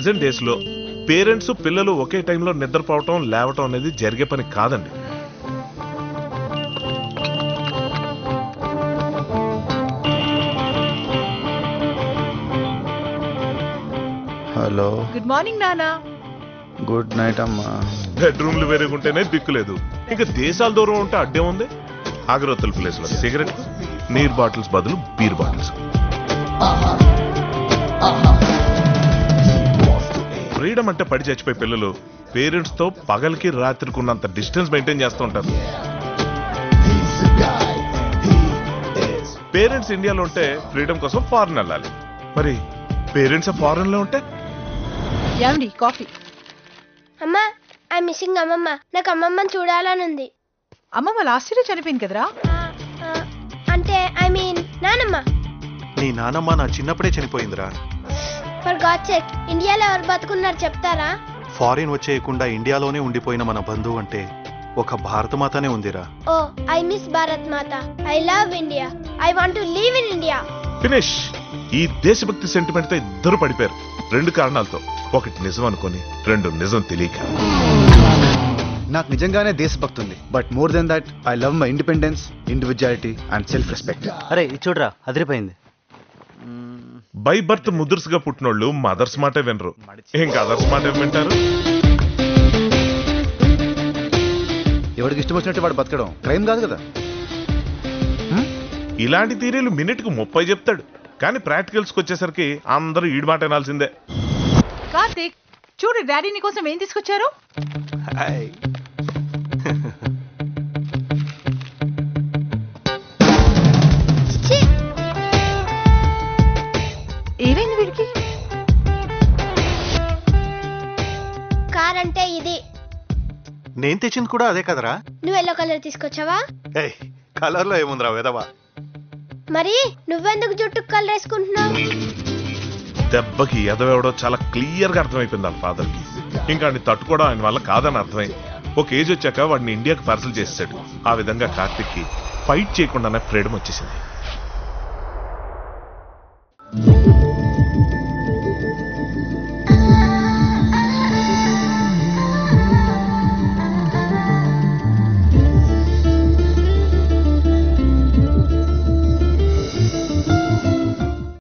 Present days లో parents పిల్లలు ఒకే టైంలో నిద్రపోవటం లేవటం అనేది జరిగే పని కాదండి. హలో, గుడ్ మార్నింగ్ నానా. గుడ్ నైట్ అమ్మా. బెడ్రూమ్లు వేరేగుంటేనే దిక్కులేదు, ఇక దేశాల దూరం ఉంటే అడ్డే ఉంది. అగరొత్తుల ప్లేస్ లో సిగరెట్, నీర్ బాటిల్స్ బదులు బీర్ బాటిల్స్. ఫ్రీడమ్ అంటే పడి చచ్చిపోయి పిల్లలు పేరెంట్స్ తో పగలకి రాత్రికి ఉన్నంత డిస్టెన్స్ మెయింటైన్ చేస్తూ ఉంటారు. పేరెంట్స్ ఇండియాలో ఉంటే ఫ్రీడమ్ కోసం ఫారెన్ వెళ్ళాలి, మరి పేరెంట్స్ ఫారెన్ లో ఉంటే ఏమండి కాఫీ? అమ్మా, ఐ మిస్సింగ్ అమ్మమ్మ. నాకు అమ్మమ్మని చూడాలని ఉంది. అమ్మమ్మ లాస్ట్ ఇయర్ చనిపోయింది కదరా? అంటే ఐ మీన్ నానమ్మ. నీ నానమ్మ నా చిన్నప్పుడే చనిపోయిందిరా. ఫర్ గాడ్ సేక్, ఇండియాలో ఎవరు బతుకున్నారు చెప్తారా? ఫారిన్ వచ్చేయకుండా ఇండియాలోనే ఉండిపోయిన మన బంధువు అంటే ఒక భారతమాతనే ఉందిరా. ఓ, I miss Bharat Mata. I love India. I want to live in India. Finish. ఈ దేశభక్తి సెంటిమెంట్ తో ఇద్దరు పడిపోయారు, రెండు కారణాలతో. ఒకటి నిజం అనుకొని, రెండు నిజం తెలియక. నాకు నిజంగానే దేశభక్తి ఉంది, but more than that I love my independence, individuality and self respect. అరే ఇది చూడరా, అదిరిపోయింది. బై బర్త్ ముదుర్స్ గా పుట్టినోళ్ళు మదర్స్ మాటే వినరు, ఇంకా అదర్స్ మాట వింటారు. ఎవరికి ఇష్టం వచ్చినట్టు వాడు బతకడం క్రైమ్ కాదు కదా. ఇలాంటి థీరీలు మినిట్ కు 30 చెప్తాడు, కానీ ప్రాక్టికల్స్ కి వచ్చేసరికి అందరూ ఈడు మాట వినాల్సిందే. కార్తీక్ చూడు, డాడీ నీ కోసం ఏం తీసుకొచ్చారు? ఏమైంది వీడికి? కార్ అంటే ఇది. నేను తెచ్చింది కూడా అదే కదరా. నువ్వు ఎల్లో కలర్ తీసుకొచ్చావా? కలర్ లో ఏముందిరా వెదవా. మరి నువ్వెందుకు జుట్టుకు కలర్ వేసుకుంటున్నావు? దెబ్బకి ఎదవెవడో చాలా క్లియర్ గా అర్థమైపోయింది వాళ్ళ ఫాదర్ కి. ఇంకా వాడిని తట్టుకోవడం ఆయన వల్ల కాదని అర్థమైంది. ఒక ఏజ్ వచ్చాక వాడిని ఇండియాకి పార్సల్ చేసాడు. ఆ విధంగా కార్తిక్ కి ఫైట్ చేయకుండానే ఫ్రీడమ్ వచ్చేసింది.